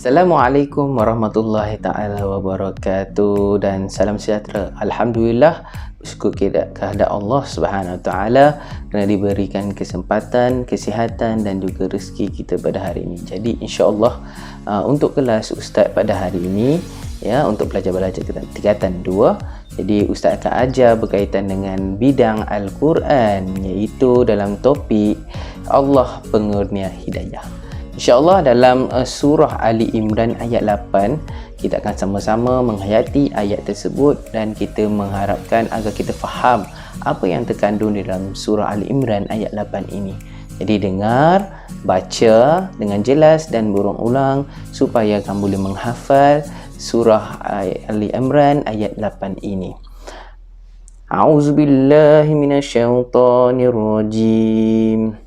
Assalamualaikum warahmatullahi ta'ala wabarakatuh dan salam sejahtera. Alhamdulillah, bersyukur kepada Allah Subhanahu Wa Ta'ala kerana diberikan kesempatan, kesihatan dan juga rezeki kita pada hari ini. Jadi insya-Allah untuk kelas Ustaz pada hari ini, ya, untuk belajar tingkatan 2. Jadi Ustaz akan ajar berkaitan dengan bidang Al-Quran, iaitu dalam topik Allah Pengurnia Hidayah. InsyaAllah dalam surah Ali Imran ayat 8, kita akan sama-sama menghayati ayat tersebut dan kita mengharapkan agar kita faham apa yang terkandung di dalam surah Ali Imran ayat 8 ini. Jadi dengar, baca dengan jelas dan berulang-ulang supaya kamu boleh menghafal surah Ali Imran ayat 8 ini. A'udzubillahi minasyaitonirrajim.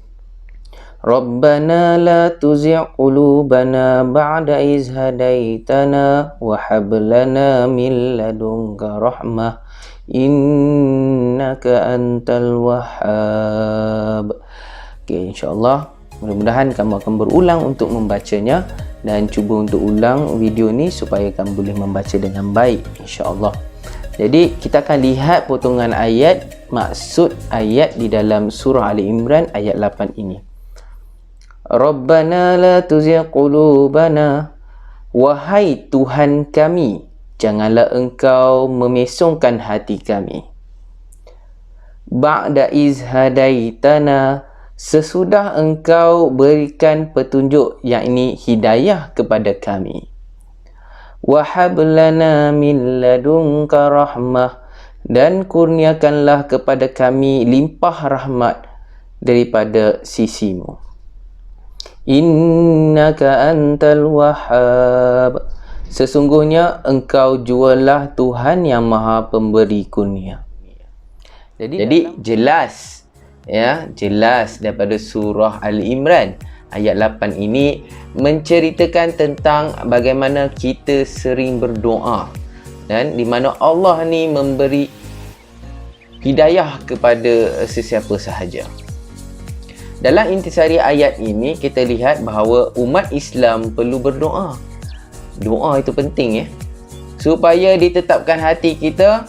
Rabbana la tuzigh qulubana ba'da iz hadaitana wa hab lana min ladunka rahmah innaka antal wahhab. Okey, insya-Allah mudah-mudahan kamu akan berulang untuk membacanya dan cuba untuk ulang video ni supaya kamu boleh membaca dengan baik, insya-Allah. Jadi kita akan lihat potongan ayat, maksud ayat di dalam surah Ali Imran ayat 8 ini. Rabbana la tuzigh qulubana, wahai Tuhan kami, janganlah engkau memesongkan hati kami. Ba'da iz hadaitana, sesudah engkau berikan petunjuk, yakni hidayah kepada kami. Wahab lana min ladunka rahmah, dan kurniakanlah kepada kami limpah rahmat daripada sisimu. Innaka antal wahhab, sesungguhnya engkau jualah Tuhan yang maha pemberi kurnia. Jadi jelas, ya, jelas daripada surah Ali Imran ayat 8 ini menceritakan tentang bagaimana kita sering berdoa dan di mana Allah ni memberi hidayah kepada sesiapa sahaja. Dalam intisari ayat ini kita lihat bahawa umat Islam perlu berdoa. Doa itu penting, ya, supaya ditetapkan hati kita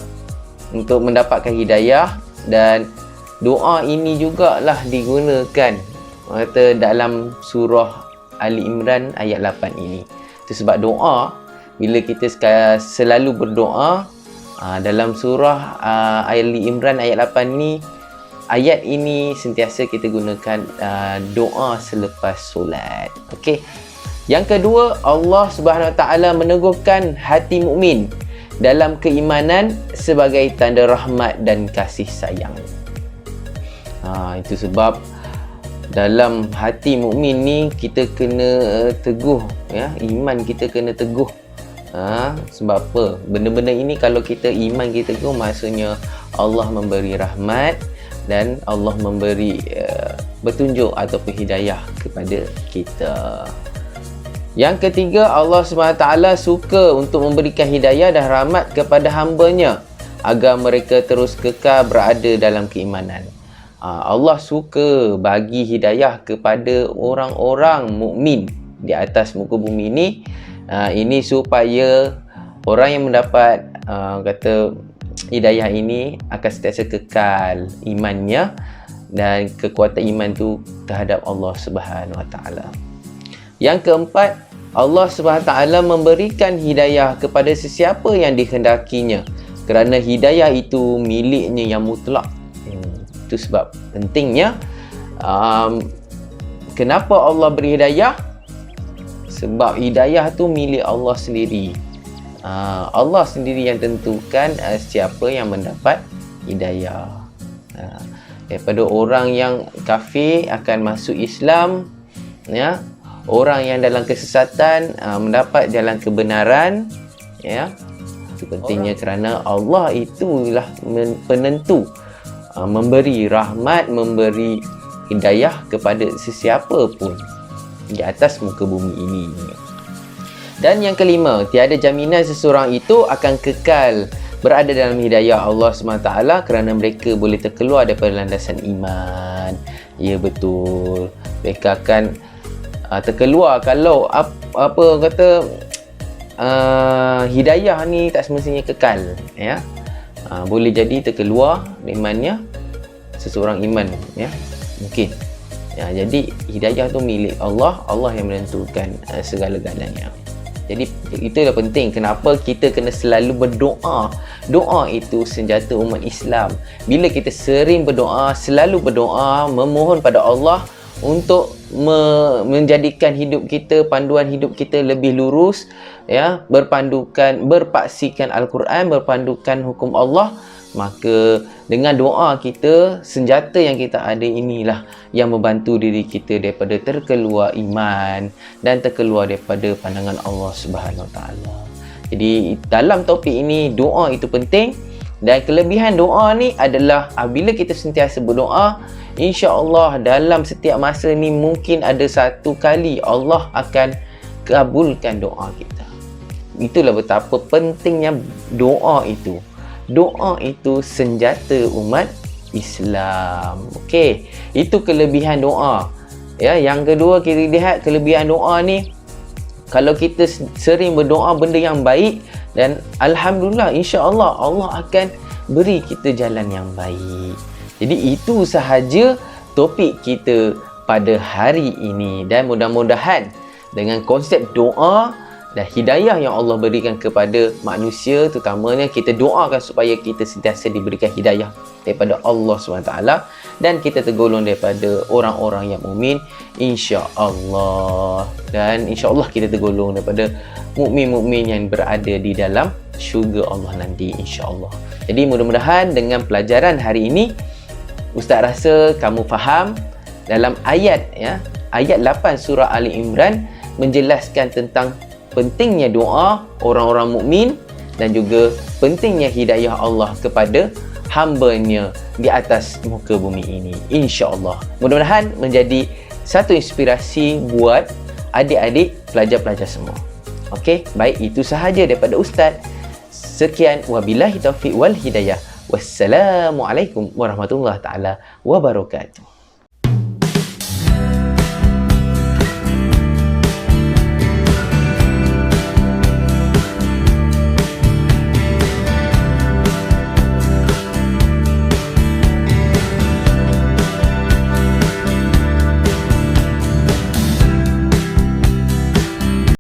untuk mendapatkan hidayah, dan doa ini jugalah digunakan dalam surah Ali Imran ayat 8 ini. Itu sebab doa, bila kita selalu berdoa dalam surah Ali Imran ayat 8 ni, ayat ini sentiasa kita gunakan doa selepas solat. Okey. Yang kedua, Allah Subhanahu Wa Taala meneguhkan hati mukmin dalam keimanan sebagai tanda rahmat dan kasih sayang. Itu sebab dalam hati mukmin ni kita kena teguh, ya, iman kita kena teguh. Sebab apa? Benda-benda ini kalau kita iman kita teguh, maksudnya Allah memberi rahmat dan Allah memberi petunjuk ataupun hidayah kepada kita. Yang ketiga, Allah SWT suka untuk memberikan hidayah dan rahmat kepada hamba-Nya agar mereka terus kekal berada dalam keimanan. Allah suka bagi hidayah kepada orang-orang mukmin di atas muka bumi ini. Ini supaya orang yang mendapat hidayah ini akan sentiasa kekal imannya dan kekuatan iman tu terhadap Allah Subhanahu Wa Taala. Yang keempat, Allah Subhanahu Wa Taala memberikan hidayah kepada sesiapa yang dikehendakinya kerana hidayah itu miliknya yang mutlak. Itu sebab pentingnya kenapa Allah beri hidayah? Sebab hidayah tu milik Allah sendiri. Allah sendiri yang tentukan siapa yang mendapat hidayah. Daripada orang yang kafir akan masuk Islam, ya, orang yang dalam kesesatan mendapat jalan kebenaran, ya. Itu pentingnya kerana Allah itulah penentu, memberi rahmat, memberi hidayah kepada sesiapa pun di atas muka bumi ini. Dan yang kelima, tiada jaminan seseorang itu akan kekal berada dalam hidayah Allah SWT kerana mereka boleh terkeluar daripada landasan iman. Ya, betul. Mereka akan terkeluar kalau apa kata hidayah ni tak semestinya kekal, ya. Boleh jadi terkeluar imannya seseorang iman, ya, mungkin. Ya, jadi hidayah tu milik Allah, Allah yang menentukan segala-galanya. Jadi itulah penting kenapa kita kena selalu berdoa. Doa itu senjata umat Islam. Bila kita sering berdoa, selalu berdoa, memohon pada Allah untuk menjadikan hidup kita, panduan hidup kita lebih lurus, ya, berpaksikan Al-Quran, berpandukan hukum Allah, maka dengan doa kita, senjata yang kita ada inilah yang membantu diri kita daripada terkeluar iman dan terkeluar daripada pandangan Allah Subhanahu Wa Taala. Jadi dalam topik ini, doa itu penting, dan kelebihan doa ni adalah bila kita sentiasa berdoa, insya-Allah dalam setiap masa ni mungkin ada satu kali Allah akan kabulkan doa kita. Itulah betapa pentingnya doa itu. Doa itu senjata umat Islam. Okey, itu kelebihan doa. Ya, yang kedua kita lihat kelebihan doa ni, kalau kita sering berdoa benda yang baik, dan alhamdulillah insya-Allah Allah akan beri kita jalan yang baik. Jadi itu sahaja topik kita pada hari ini, dan mudah-mudahan dengan konsep doa dan hidayah yang Allah berikan kepada manusia, terutamanya kita doakan supaya kita sentiasa diberikan hidayah daripada Allah SWT, dan kita tergolong daripada orang-orang yang mukmin, insya-Allah. Dan insya-Allah kita tergolong daripada mukmin-mukmin yang berada di dalam syurga Allah nanti, insya-Allah. Jadi mudah-mudahan dengan pelajaran hari ini, Ustaz rasa kamu faham dalam ayat, ya, ayat 8 surah Ali Imran menjelaskan tentang pentingnya doa orang-orang mukmin dan juga pentingnya hidayah Allah kepada hamba-Nya di atas muka bumi ini, insya-Allah. Mudah-mudahan menjadi satu inspirasi buat adik-adik pelajar-pelajar semua. Okey, baik, itu sahaja daripada Ustaz. Sekian, wabillahi taufiq wal hidayah. Wassalamualaikum warahmatullahi taala wabarakatuh.